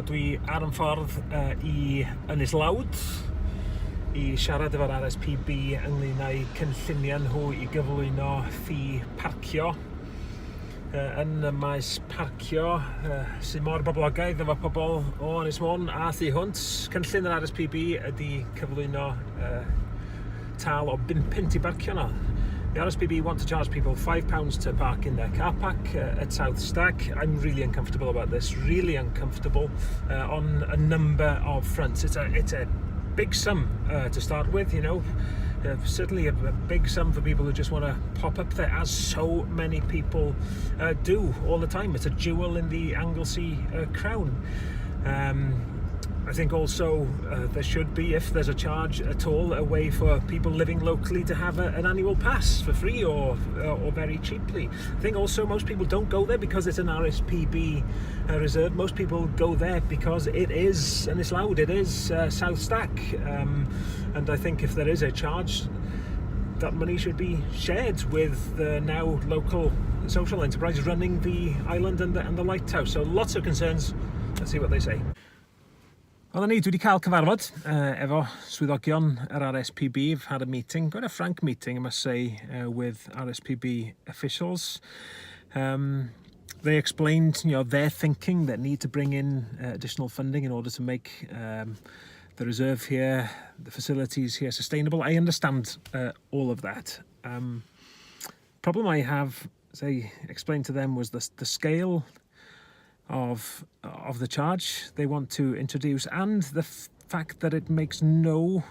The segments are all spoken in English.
Dwi ar yn ffordd I Ynys I siarad efo'r RSPB ynglŷn â'i cynlluniau nhw I gyflwyno ffi parcio yn y maes parcio sy'n mor boblogaidd efo pobl o Ynys Môn a Thu Hwnt. Cynllun yr RSPB ydy cyflwyno tal o 5 punt I barcio yno. The RSPB want to charge people £5 to park in their car park at South Stack. I'm really uncomfortable about this, really uncomfortable on a number of fronts. It's a big sum to start with, you know. Certainly a big sum for people who just want to pop up there, as so many people do all the time. It's a jewel in the Anglesey crown. I think also there should be, if there's a charge at all, a way for people living locally to have an annual pass for free or very cheaply. I think also most people don't go there because it's an RSPB reserve. Most people go there because it is Ynys Lawd, it is South Stack. And I think if there is a charge, that money should be shared with the now local social enterprise running the island and the lighthouse. So lots of concerns. Let's see what they say. Wel, ni, dwi wedi cael cyfarfod efo swyddogion yr RSPB. I've had a meeting, quite a frank meeting, I must say, with RSPB officials. They explained, you know, their thinking that need to bring in additional funding in order to make the reserve here, the facilities here sustainable. I understand all of that. Problem I have, as I explained to them, was the scale of the charge they want to introduce, and the fact that it makes no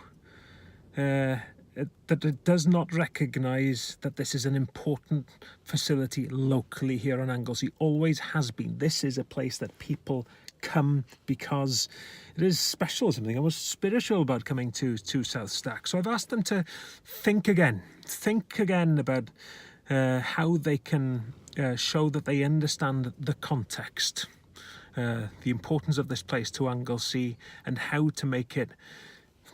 that it does not recognise that this is an important facility locally here on Anglesey. Always has been. This is a place that people come because it is special, something almost spiritual about coming to South Stack. So I've asked them to think again about how they can show that they understand the context, the importance of this place to Anglesey, and how to make it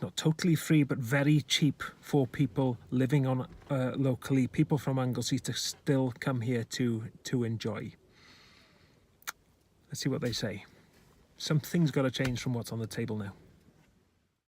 not totally free but very cheap for people living on locally, people from Anglesey, to still come here to enjoy. Let's see what they say. Something's got to change from what's on the table now.